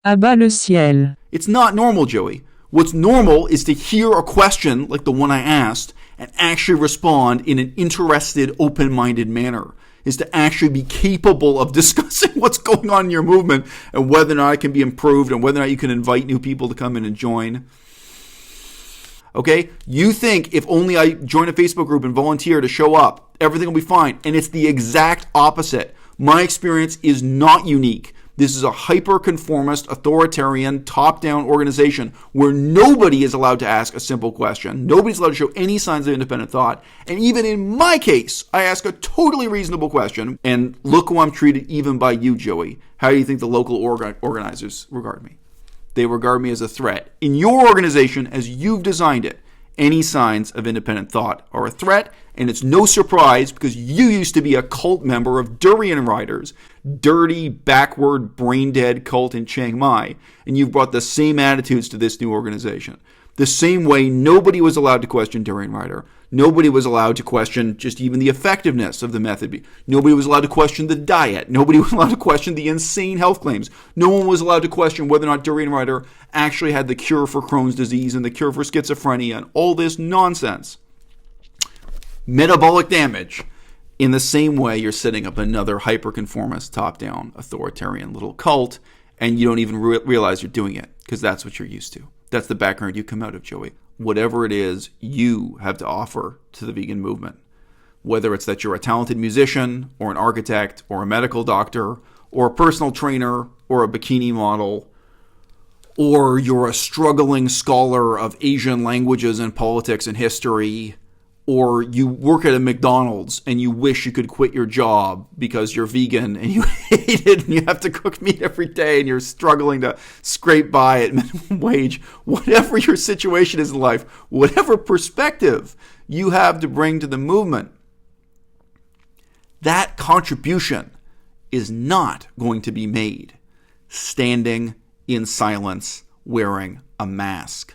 À-bas-le-ciel. It's not normal, Joey. What's normal is to hear a question like the one I asked and actually respond in an interested, open-minded manner. Is to actually be capable of discussing what's going on in your movement and whether or not it can be improved and whether or not you can invite new people to come in and join. Okay? You think if only I join a Facebook group and volunteer to show up, everything will be fine. And it's the exact opposite. My experience is not unique. This is a hyper-conformist, authoritarian, top-down organization where nobody is allowed to ask a simple question. Nobody's allowed to show any signs of independent thought. And even in my case, I ask a totally reasonable question. And look how I'm treated even by you, Joey. How do you think the local organizers regard me? They regard me as a threat. In your organization, as you've designed it, any signs of independent thought are a threat, and it's no surprise because you used to be a cult member of Durian Riders, dirty, backward, brain-dead cult in Chiang Mai, and you've brought the same attitudes to this new organization. The same way nobody was allowed to question Durian Rider. Nobody was allowed to question just even the effectiveness of the method. Nobody was allowed to question the diet. Nobody was allowed to question the insane health claims. No one was allowed to question whether or not Durian Rider actually had the cure for Crohn's disease and the cure for schizophrenia and all this nonsense. Metabolic damage. In the same way, you're setting up another hyper-conformist, top-down, authoritarian little cult, and you don't even realize you're doing it because that's what you're used to. That's the background you come out of, Joey. Whatever it is you have to offer to the vegan movement, whether it's that you're a talented musician or an architect or a medical doctor or a personal trainer or a bikini model, or you're a struggling scholar of Asian languages and politics and history, or you work at a McDonald's and you wish you could quit your job because you're vegan and you hate it and you have to cook meat every day and you're struggling to scrape by at minimum wage. Whatever your situation is in life, whatever perspective you have to bring to the movement, that contribution is not going to be made standing in silence wearing a mask.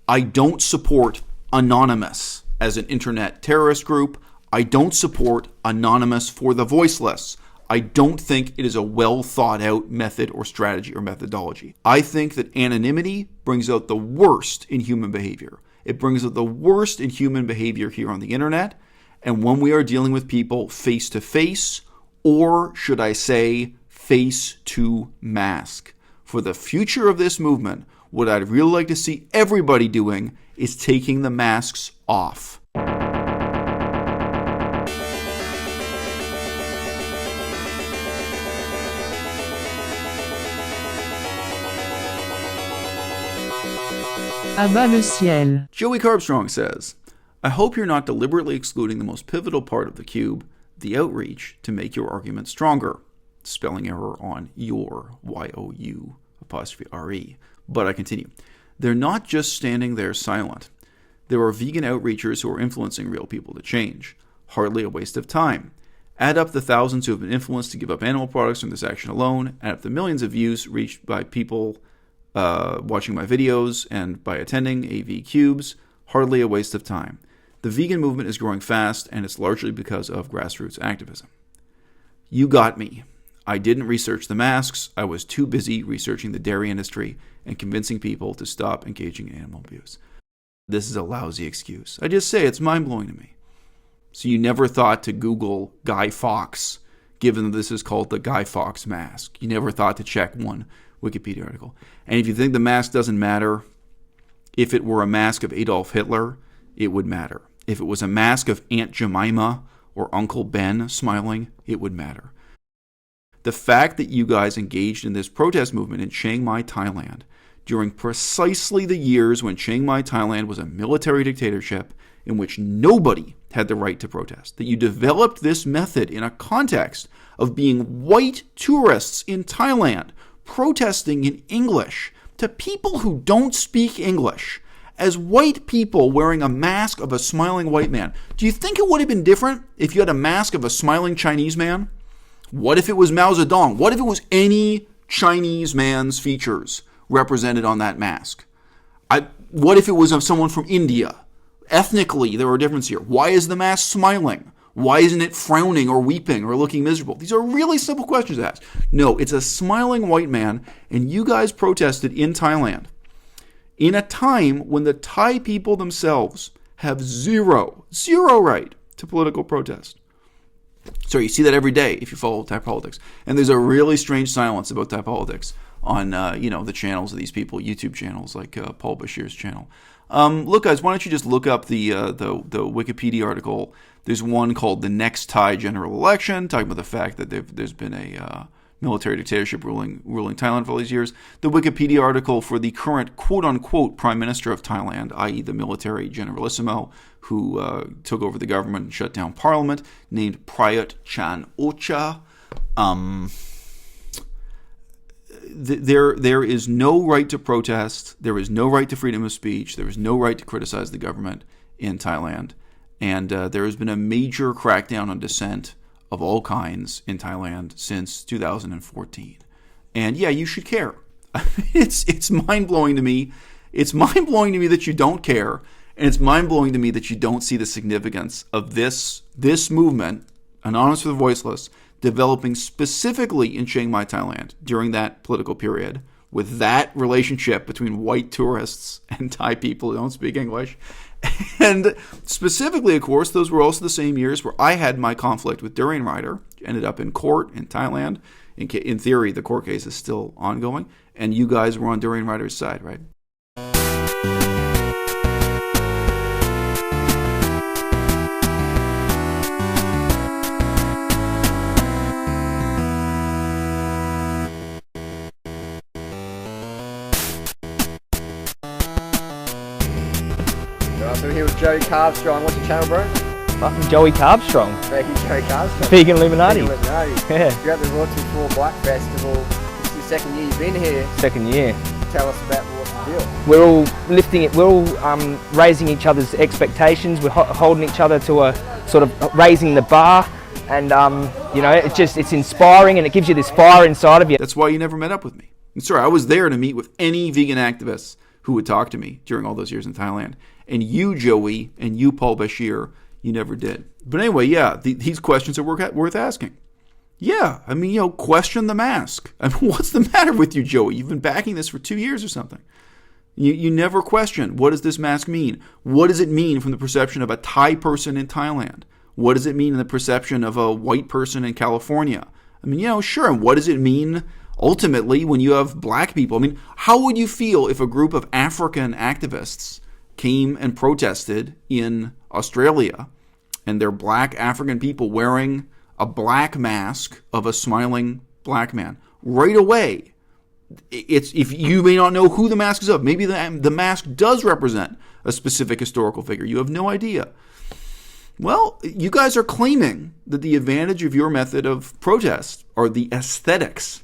I don't support Anonymous as an internet terrorist group. I don't support Anonymous for the voiceless. I don't think it is a well thought out method or strategy or methodology. I think that anonymity brings out the worst in human behavior. It brings out the worst in human behavior here on the internet. And when we are dealing with people face to face, or should I say face to mask, for the future of this movement, what I'd really like to see everybody doing is taking the masks off. À-bas-le-ciel. Joey Carbstrong says, I hope you're not deliberately excluding the most pivotal part of the cube, the outreach, to make your argument stronger. Spelling error on your, Y-O-U''re. But I continue. They're not just standing there silent. There are vegan outreachers who are influencing real people to change. Hardly a waste of time. Add up the thousands who have been influenced to give up animal products from this action alone. Add up the millions of views reached by people watching my videos and by attending AV Cubes. Hardly a waste of time. The vegan movement is growing fast, and it's largely because of grassroots activism. You got me. I didn't research the masks. I was too busy researching the dairy industry and convincing people to stop engaging in animal abuse. This is a lousy excuse. I just say it's mind-blowing to me. So you never thought to Google Guy Fawkes, given that this is called the Guy Fawkes mask. You never thought to check one Wikipedia article. And if you think the mask doesn't matter, if it were a mask of Adolf Hitler, it would matter. If it was a mask of Aunt Jemima or Uncle Ben smiling, it would matter. The fact that you guys engaged in this protest movement in Chiang Mai, Thailand, during precisely the years when Chiang Mai, Thailand was a military dictatorship in which nobody had the right to protest, that you developed this method in a context of being white tourists in Thailand protesting in English to people who don't speak English, as white people wearing a mask of a smiling white man. Do you think it would have been different if you had a mask of a smiling Chinese man? What if it was Mao Zedong? What if it was any Chinese man's features represented on that mask? What if it was of someone from India? Ethnically, there are differences here. Why is the mask smiling? Why isn't it frowning or weeping or looking miserable? These are really simple questions to ask. No, it's a smiling white man, and you guys protested in Thailand in a time when the Thai people themselves have zero right to political protest. So you see that every day if you follow Thai politics. And there's a really strange silence about Thai politics on the channels of these people, YouTube channels like Paul Bashir's channel. Look, guys, why don't you just look up the Wikipedia article? There's one called "The Next Thai General Election," talking about the fact that there's been a military dictatorship ruling Thailand for all these years. The Wikipedia article for the current quote-unquote Prime Minister of Thailand, i.e. the military generalissimo who took over the government and shut down parliament, named Prayut Chan-o-cha. There is no right to protest. There is no right to freedom of speech. There is no right to criticize the government in Thailand. And there has been a major crackdown on dissent of all kinds in Thailand since 2014. And yeah, you should care. It's mind-blowing to me. It's mind-blowing to me that you don't care. And it's mind-blowing to me that you don't see the significance of this movement, Anonymous for the Voiceless, developing specifically in Chiang Mai, Thailand, during that political period, with that relationship between white tourists and Thai people who don't speak English. And specifically, of course, those were also the same years where I had my conflict with Durian Rider, ended up in court in Thailand. In theory, the court case is still ongoing, and you guys were on Durian Rider's side, right? So we're here with Joey Carbstrong. What's your channel, bro? Fucking Joey Carbstrong. Thank you, Joey Carbstrong. Vegan Illuminati. Vegan Illuminati. Yeah. You're at the Royalty 4 Black Festival. This is your second year you've been here. Second year. Tell us about what's the deal. We're all lifting it. We're all raising each other's expectations. We're holding each other to a sort of raising the bar, and it's inspiring, and it gives you this fire inside of you. That's why you never met up with me. And sorry, I was there to meet with any vegan activists who would talk to me during all those years in Thailand. And you, Joey, and you, Paul Bashir, you never did. But anyway, yeah, these questions are worth asking. Yeah, I mean, question the mask. I mean, what's the matter with you, Joey? You've been backing this for 2 years or something. You never question, what does this mask mean? What does it mean from the perception of a Thai person in Thailand? What does it mean in the perception of a white person in California? I mean, sure, and what does it mean ultimately when you have black people? I mean, how would you feel if a group of African activists came and protested in Australia, and they're black African people wearing a black mask of a smiling black man? Right away, it's, if you may not know who the mask is of, maybe the mask does represent a specific historical figure. You have no idea. Well, you guys are claiming that the advantage of your method of protest are the aesthetics.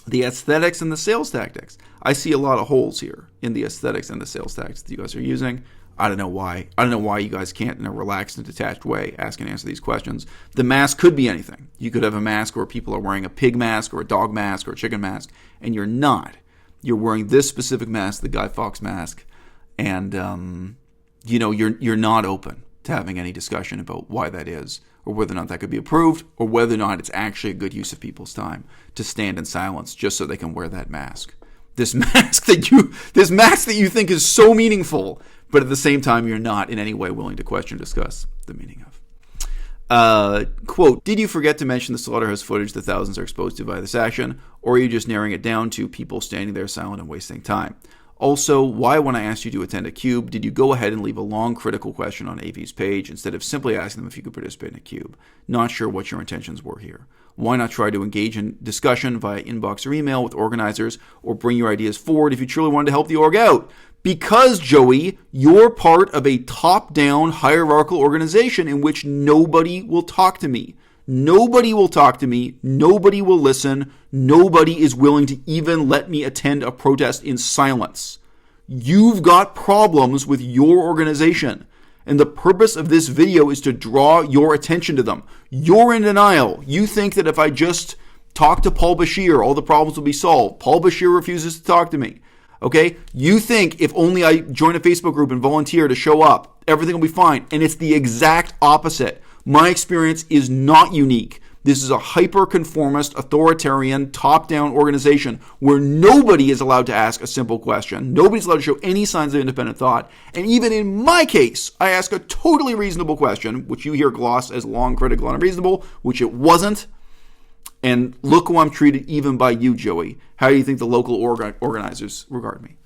The aesthetics and the sales tactics. I see a lot of holes here in the aesthetics and the sales tactics that you guys are using. I don't know why. I don't know why you guys can't, in a relaxed and detached way, ask and answer these questions. The mask could be anything. You could have a mask where people are wearing a pig mask or a dog mask or a chicken mask, and you're not. You're wearing this specific mask, the Guy Fawkes mask, and you're not open to having any discussion about why that is, or whether or not that could be approved, or whether or not it's actually a good use of people's time to stand in silence just so they can wear that mask. This mask that you think is so meaningful, but at the same time you're not in any way willing to question or discuss the meaning of. Quote, did you forget to mention the slaughterhouse footage that thousands are exposed to via this action, or are you just narrowing it down to people standing there silent and wasting time? Also, why, when I asked you to attend a cube, did you go ahead and leave a long critical question on AV's page instead of simply asking them if you could participate in a cube? Not sure what your intentions were here. Why not try to engage in discussion via inbox or email with organizers, or bring your ideas forward if you truly wanted to help the org out? Because, Joey, you're part of a top-down hierarchical organization in which nobody will talk to me. Nobody will talk to me. Nobody will listen. Nobody is willing to even let me attend a protest in silence. You've got problems with your organization, and the purpose of this video is to draw your attention to them. You're in denial. You think that if I just talk to Paul Bashir, all the problems will be solved. Paul Bashir refuses to talk to me. Okay? You think if only I join a Facebook group and volunteer to show up, everything will be fine. And it's the exact opposite. My experience is not unique. This is a hyper-conformist, authoritarian, top-down organization where nobody is allowed to ask a simple question. Nobody's allowed to show any signs of independent thought. And even in my case, I ask a totally reasonable question, which you hear glossed as long, critical, and unreasonable, which it wasn't. And look how I'm treated even by you, Joey. How do you think the local organizers regard me?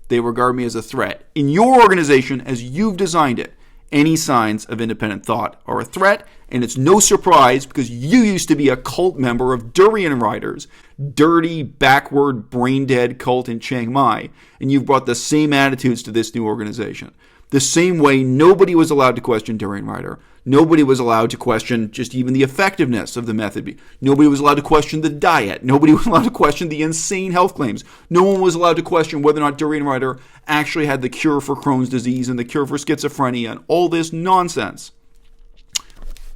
They regard me as a threat. In your organization, as you've designed it, any signs of independent thought are a threat, and it's no surprise because you used to be a cult member of Durian Riders, dirty, backward, brain-dead cult in Chiang Mai, and you've brought the same attitudes to this new organization. The same way nobody was allowed to question Durian Rider. Nobody was allowed to question just even the effectiveness of the method. Nobody was allowed to question the diet. Nobody was allowed to question the insane health claims. No one was allowed to question whether or not Durian Rider actually had the cure for Crohn's disease and the cure for schizophrenia and all this nonsense.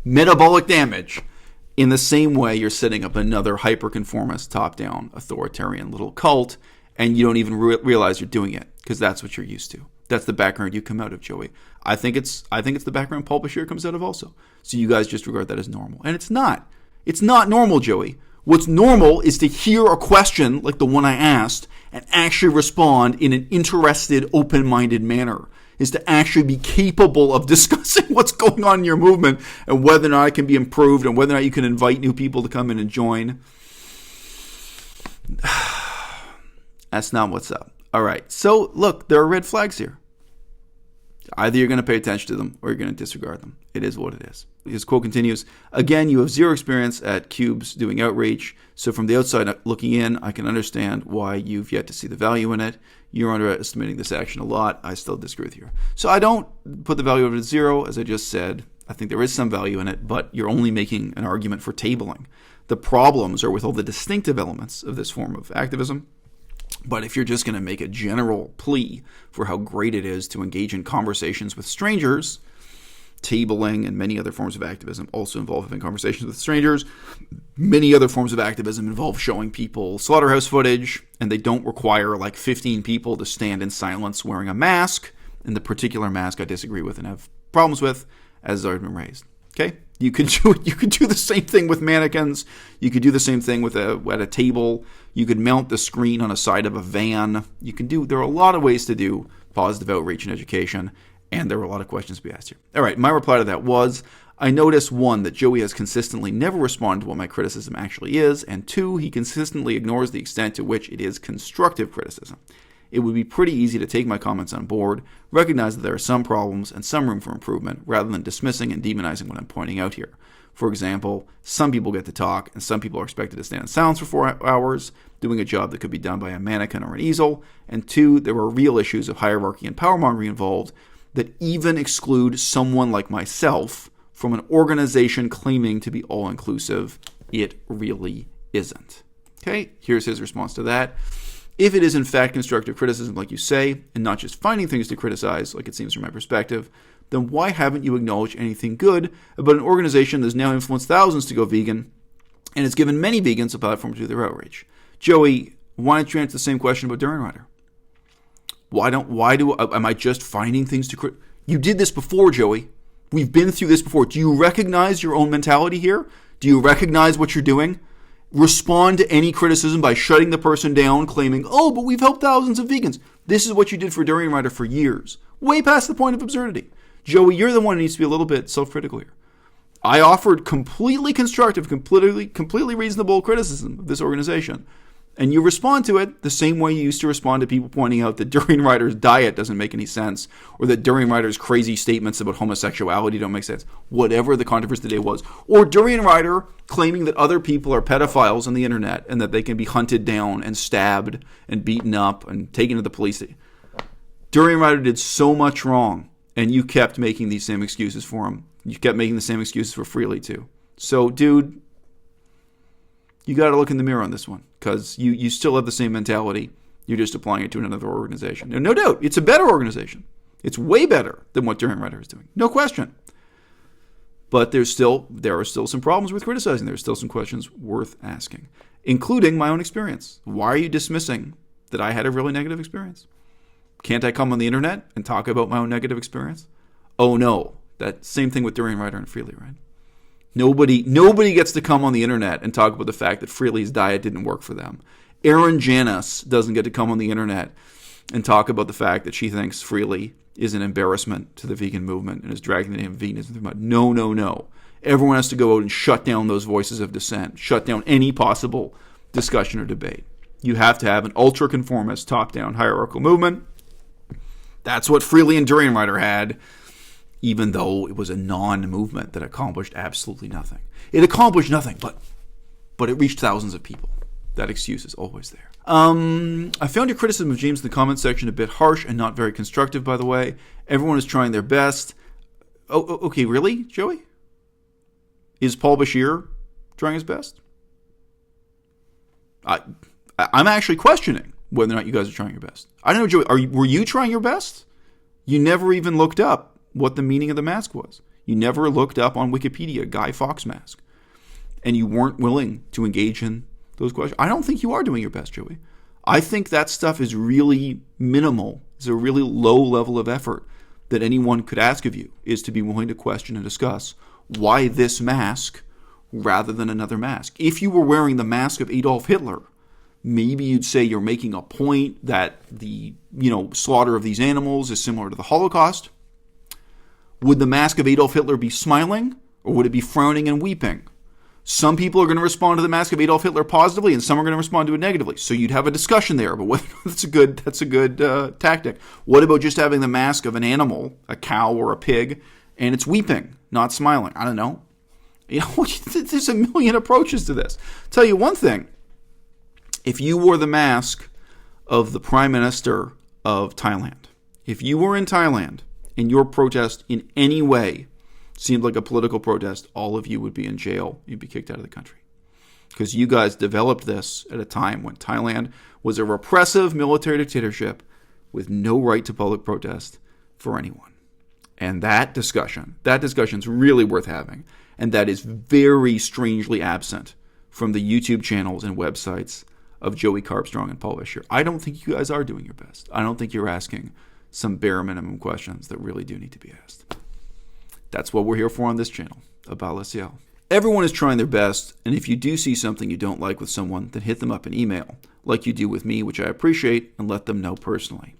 Metabolic damage. In the same way, you're setting up another hyper-conformist, top-down, authoritarian little cult, and you don't even realize you're doing it because that's what you're used to. That's the background you come out of, Joey. I think it's the background Paul Bashir comes out of also. So you guys just regard that as normal. And it's not. It's not normal, Joey. What's normal is to hear a question like the one I asked and actually respond in an interested, open-minded manner. Is to actually be capable of discussing what's going on in your movement and whether or not it can be improved and whether or not you can invite new people to come in and join. That's not what's up. All right. So, look, there are red flags here. Either you're going to pay attention to them or you're going to disregard them. It is what it is. His quote continues, again, you have zero experience at Cubes doing outreach, so from the outside looking in, I can understand why you've yet to see the value in it. You're underestimating this action a lot. I still disagree with you. So I don't put the value of it at zero, as I just said. I think there is some value in it, but you're only making an argument for tabling. The problems are with all the distinctive elements of this form of activism. But if you're just going to make a general plea for how great it is to engage in conversations with strangers, tabling and many other forms of activism also involve having conversations with strangers. Many other forms of activism involve showing people slaughterhouse footage, and they don't require like 15 people to stand in silence wearing a mask. And the particular mask I disagree with and have problems with, as I've been raised. Okay? You could do the same thing with mannequins. You could do the same thing with at a table. You could mount the screen on a side of a van. There are a lot of ways to do positive outreach and education, and there were a lot of questions to be asked here. All right, my reply to that was, I noticed, one, that Joey has consistently never responded to what my criticism actually is, and two, he consistently ignores the extent to which it is constructive criticism. It would be pretty easy to take my comments on board, recognize that there are some problems and some room for improvement, rather than dismissing and demonizing what I'm pointing out here. For example, some people get to talk, and some people are expected to stand in silence for 4 hours, doing a job that could be done by a mannequin or an easel. And two, there are real issues of hierarchy and powermongering involved that even exclude someone like myself from an organization claiming to be all-inclusive. It really isn't. Okay, here's his response to that. If it is in fact constructive criticism like you say, and not just finding things to criticize like it seems from my perspective, then why haven't you acknowledged anything good about an organization that has now influenced thousands to go vegan and has given many vegans a platform to do their outreach? Joey, why don't you answer the same question about Durian Rider? Am I just finding things to criticize? You did this before, Joey. We've been through this before. Do you recognize your own mentality here? Do you recognize what you're doing? Respond to any criticism by shutting the person down, claiming, oh, but we've helped thousands of vegans. This is what you did for Durian Rider for years. Way past the point of absurdity. Joey, you're the one who needs to be a little bit self-critical here. I offered completely constructive, completely reasonable criticism of this organization. And you respond to it the same way you used to respond to people pointing out that Durian Rider's diet doesn't make any sense, or that Durian Rider's crazy statements about homosexuality don't make sense, whatever the controversy today was. Or Durian Rider claiming that other people are pedophiles on the internet and that they can be hunted down and stabbed and beaten up and taken to the police. Durian Rider did so much wrong, and you kept making these same excuses for him. You kept making the same excuses for Freely too. So, dude, you got to look in the mirror on this one, because you still have the same mentality. You're just applying it to another organization. And no doubt, it's a better organization. It's way better than what Durian Rider is doing. No question. But there are still some problems with criticizing. There are still some questions worth asking, including my own experience. Why are you dismissing that I had a really negative experience? Can't I come on the internet and talk about my own negative experience? Oh no, that same thing with Durian Rider and Freely, right? Nobody gets to come on the internet and talk about the fact that Freely's diet didn't work for them. Erin Janis doesn't get to come on the internet and talk about the fact that she thinks Freely is an embarrassment to the vegan movement and is dragging the name of veganism through mud. No, no, no. Everyone has to go out and shut down those voices of dissent, shut down any possible discussion or debate. You have to have an ultra-conformist, top-down hierarchical movement. That's what Freely and Durian Rider had, even though it was a non-movement that accomplished absolutely nothing. It accomplished nothing, but it reached thousands of people. That excuse is always there. I found your criticism of James in the comment section a bit harsh and not very constructive, by the way. Everyone is trying their best. Oh, okay, really, Joey? Is Paul Bashir trying his best? I'm actually questioning whether or not you guys are trying your best. I don't know, Joey, were you trying your best? You never even looked up what the meaning of the mask was. You never looked up on Wikipedia Guy Fawkes mask. And you weren't willing to engage in those questions. I don't think you are doing your best, Joey. I think that stuff is really minimal. It's a really low level of effort that anyone could ask of you, is to be willing to question and discuss why this mask rather than another mask. If you were wearing the mask of Adolf Hitler, maybe you'd say you're making a point that the slaughter of these animals is similar to the Holocaust. Would the mask of Adolf Hitler be smiling, or would it be frowning and weeping? Some people are going to respond to the mask of Adolf Hitler positively, and some are going to respond to it negatively. So you'd have a discussion there, but whether that's a good tactic. What about just having the mask of an animal, a cow or a pig, and it's weeping, not smiling? I don't know. There's a million approaches to this. Tell you one thing. If you wore the mask of the Prime Minister of Thailand, if you were in Thailand and your protest in any way seemed like a political protest, all of you would be in jail. You'd be kicked out of the country. Because you guys developed this at a time when Thailand was a repressive military dictatorship with no right to public protest for anyone. And that discussion's really worth having. And that is very strangely absent from the YouTube channels and websites of Joey Carbstrong and Paul Bashir. I don't think you guys are doing your best. I don't think you're asking some bare minimum questions that really do need to be asked. That's what we're here for on this channel, à-bas-le-ciel. Everyone is trying their best, and if you do see something you don't like with someone, then hit them up in email, like you do with me, which I appreciate, and let them know personally.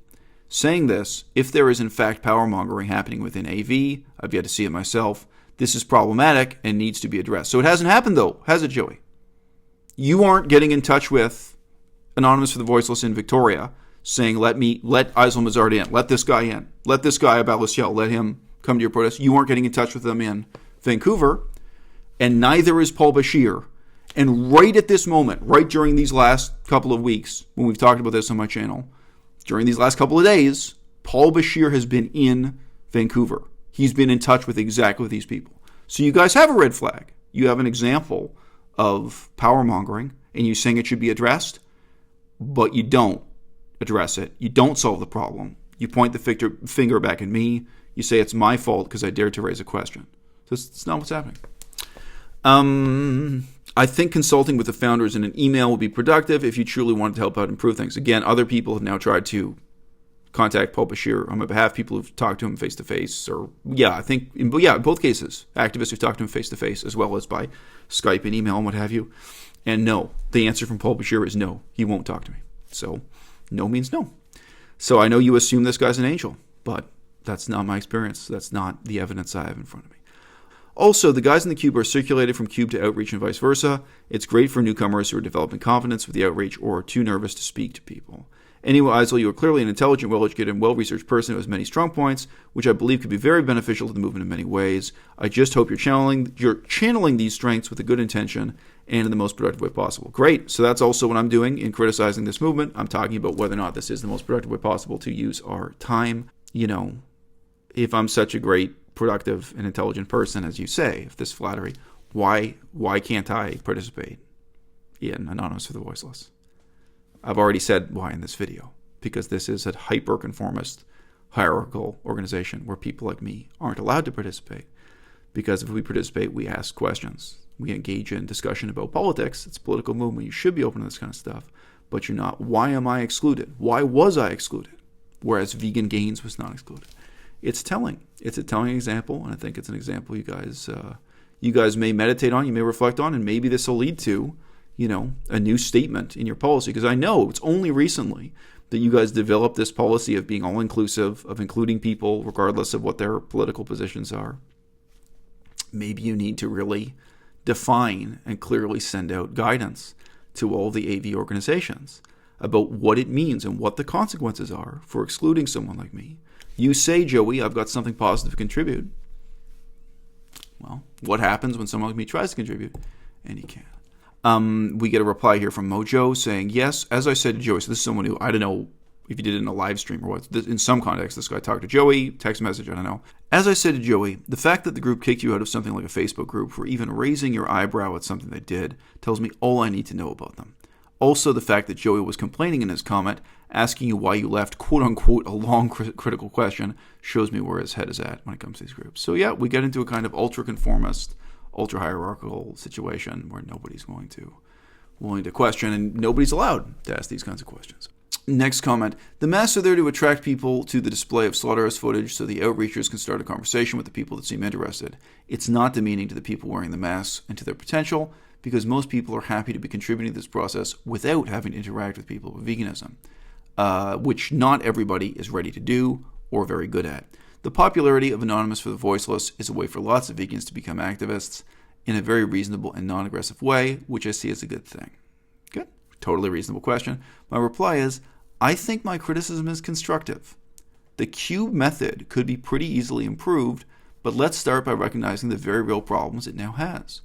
Saying this, if there is in fact power-mongering happening within AV, I've yet to see it myself, this is problematic and needs to be addressed. So it hasn't happened though, has it, Joey? You aren't getting in touch with Anonymous for the Voiceless in Victoria, saying, let Aysel Mazard in, let this guy in, let this guy à-bas-le-ciel, let him come to your protest. You aren't getting in touch with them in Vancouver, and neither is Paul Bashir. And right at this moment, right during these last couple of weeks, when we've talked about this on my channel, during these last couple of days, Paul Bashir has been in Vancouver. He's been in touch with exactly these people. So you guys have a red flag. You have an example of power mongering, and you're saying it should be addressed, but you don't address it. You don't solve the problem. You point the finger back at me. You say it's my fault because I dared to raise a question. That's not what's happening. I think consulting with the founders in an email would be productive if you truly wanted to help out improve things. Again, other people have now tried to contact Paul Bashir on my behalf. People who've talked to him face-to-face. I think in both cases, activists who've talked to him face-to-face as well as by Skype and email and what have you. And no, the answer from Paul Bashir is no, he won't talk to me. So no means no. So I know you assume this guy's an angel, but that's not my experience. That's not the evidence I have in front of me. Also, the guys in the cube are circulated from cube to outreach and vice versa. It's great for newcomers who are developing confidence with the outreach or are too nervous to speak to people. Anyway, Aysel, you are clearly an intelligent, well-educated, and well-researched person who has many strong points, which I believe could be very beneficial to the movement in many ways. I just hope you're channeling these strengths with a good intention and in the most productive way possible. Great. So that's also what I'm doing in criticizing this movement. I'm talking about whether or not this is the most productive way possible to use our time. If I'm such a great, productive, and intelligent person, as you say, if this flattery, why can't I participate in Anonymous for the Voiceless? I've already said why in this video, because this is a hyper-conformist, hierarchical organization where people like me aren't allowed to participate. Because if we participate, we ask questions. We engage in discussion about politics. It's a political movement. You should be open to this kind of stuff, but you're not. Why am I excluded? Why was I excluded? Whereas Vegan Gains was not excluded. It's telling. It's a telling example, and I think it's an example you you guys may meditate on, you may reflect on, and maybe this will lead to, a new statement in your policy. Because I know it's only recently that you guys developed this policy of being all-inclusive, of including people regardless of what their political positions are. Maybe you need to really define and clearly send out guidance to all the AV organizations about what it means and what the consequences are for excluding someone like me. You say, Joey, I've got something positive to contribute. Well, what happens when someone like me tries to contribute? And he can't. We get a reply here from Mojo saying, yes, as I said to Joey, so this is someone who, I don't know if you did it in a live stream or what. In some context, this guy talked to Joey, text message, I don't know. As I said to Joey, the fact that the group kicked you out of something like a Facebook group for even raising your eyebrow at something they did tells me all I need to know about them. Also, the fact that Joey was complaining in his comment, asking you why you left, quote-unquote, a long critical question, shows me where his head is at when it comes to these groups. So yeah, we get into a kind of ultra-conformist, ultra-hierarchical situation where nobody's willing to question, and nobody's allowed to ask these kinds of questions. Next comment, the masks are there to attract people to the display of slaughterhouse footage so the outreachers can start a conversation with the people that seem interested. It's not demeaning to the people wearing the masks and to their potential, because most people are happy to be contributing to this process without having to interact with people with veganism, which not everybody is ready to do or very good at. The popularity of Anonymous for the Voiceless is a way for lots of vegans to become activists in a very reasonable and non-aggressive way, which I see as a good thing. Good. Totally reasonable question. My reply is, I think my criticism is constructive. The cube method could be pretty easily improved, but let's start by recognizing the very real problems it now has.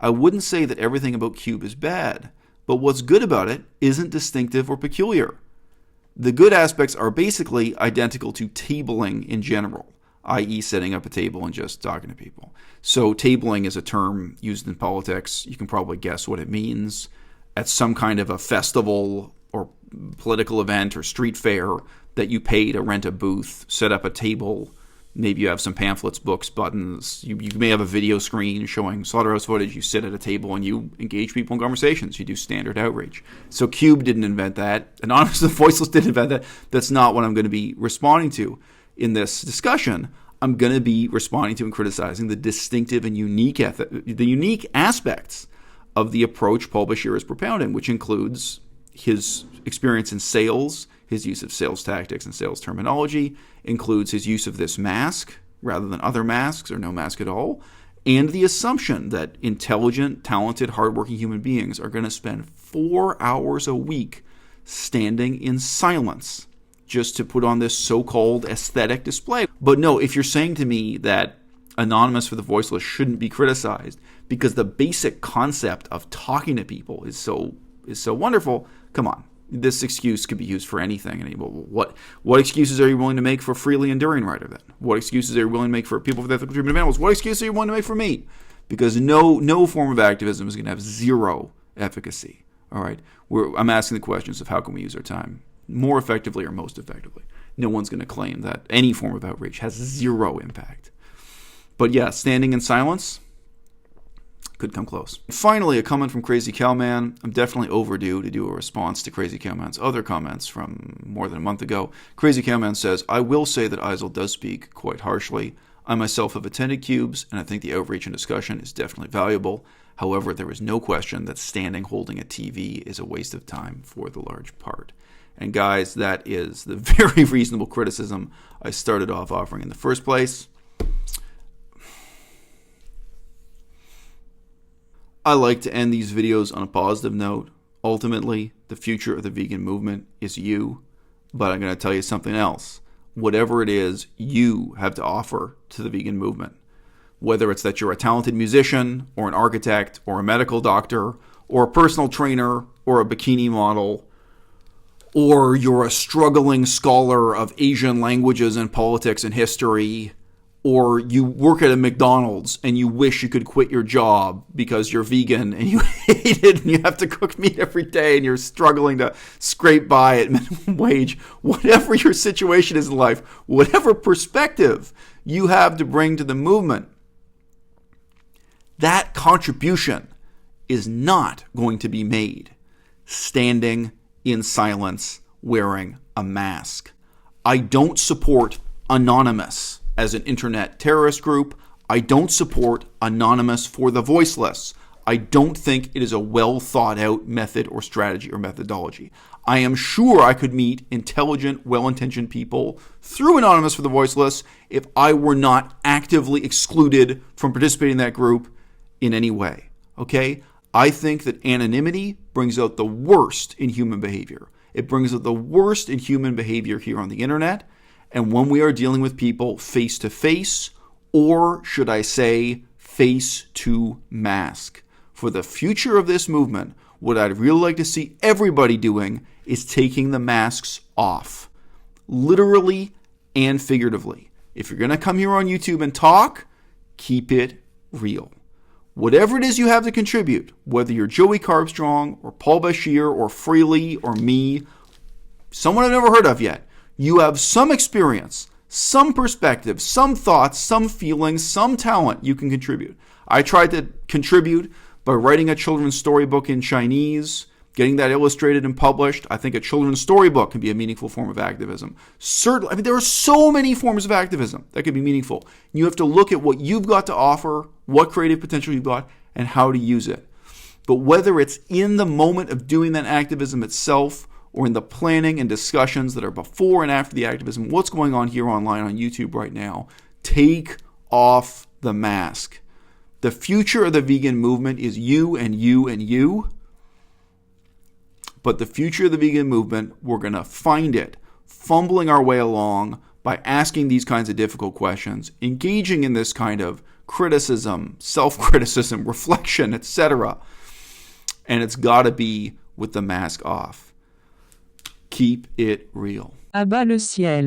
I wouldn't say that everything about cube is bad, but what's good about it isn't distinctive or peculiar. The good aspects are basically identical to tabling in general, i.e. setting up a table and just talking to people. So tabling is a term used in politics. You can probably guess what it means. At some kind of a festival or political event or street fair that you pay to rent a booth, set up a table. Maybe you have some pamphlets, books, buttons. You may have a video screen showing slaughterhouse footage. You sit at a table and you engage people in conversations. You do standard outreach. So Cube didn't invent that. Anonymous and Voiceless didn't invent that. That's not what I'm going to be responding to in this discussion. I'm going to be responding to and criticizing the distinctive and unique aspects of the approach Paul Bashir is propounding, which includes his experience in sales, his use of sales tactics and sales terminology, includes his use of this mask rather than other masks or no mask at all, and the assumption that intelligent, talented, hardworking human beings are going to spend 4 hours a week standing in silence just to put on this so-called aesthetic display. But no, if you're saying to me that Anonymous for the Voiceless shouldn't be criticized because the basic concept of talking to people is so wonderful, come on. This excuse could be used for anything. What excuses are you willing to make for freely enduring writer then? What excuses are you willing to make for people with ethical treatment of animals? What excuses are you willing to make for me? Because no form of activism is going to have zero efficacy. All right, I'm asking the questions of how can we use our time more effectively or most effectively. No one's going to claim that any form of outreach has zero impact. But yeah, standing in silence could come close. Finally, a comment from Crazy Cowman. I'm definitely overdue to do a response to Crazy Cowman's other comments from more than a month ago. Crazy Cowman says, I will say that Eisel does speak quite harshly. I myself have attended cubes, and I think the outreach and discussion is definitely valuable. However, there is no question that standing holding a TV is a waste of time for the large part. And guys, that is the very reasonable criticism I started off offering in the first place. I like to end these videos on a positive note. Ultimately, the future of the vegan movement is you. But I'm going to tell you something else. Whatever it is you have to offer to the vegan movement, whether it's that you're a talented musician or an architect or a medical doctor or a personal trainer or a bikini model, or you're a struggling scholar of Asian languages and politics and history, or you work at a McDonald's and you wish you could quit your job because you're vegan and you hate it and you have to cook meat every day and you're struggling to scrape by at minimum wage, whatever your situation is in life, whatever perspective you have to bring to the movement, that contribution is not going to be made standing in silence wearing a mask. I don't support Anonymous as an internet terrorist group. I don't support anonymous for the voiceless. I don't think it is a well thought out method or strategy or methodology. I am sure I could meet intelligent, well-intentioned people through Anonymous for the Voiceless if I were not actively excluded from participating in that group in any way. Okay? I think that anonymity brings out the worst in human behavior. It brings out the worst in human behavior here on the internet. And when we are dealing with people face to face, or should I say, face to mask. For the future of this movement, what I'd really like to see everybody doing is taking the masks off. Literally and figuratively. If you're going to come here on YouTube and talk, keep it real. Whatever it is you have to contribute, whether you're Joey Carbstrong or Paul Bashir or Freely or me, someone I've never heard of yet, you have some experience, some perspective, some thoughts, some feelings, some talent you can contribute. I tried to contribute by writing a children's storybook in Chinese, getting that illustrated and published. I think a children's storybook can be a meaningful form of activism. Certainly, there are so many forms of activism that can be meaningful. You have to look at what you've got to offer, what creative potential you've got, and how to use it. But whether it's in the moment of doing that activism itself, or in the planning and discussions that are before and after the activism, what's going on here online on YouTube right now, take off the mask. The future of the vegan movement is you and you and you. But the future of the vegan movement, we're going to find it fumbling our way along by asking these kinds of difficult questions, engaging in this kind of criticism, self-criticism, reflection, etc. And it's got to be with the mask off. Keep it real. À-bas-le-ciel.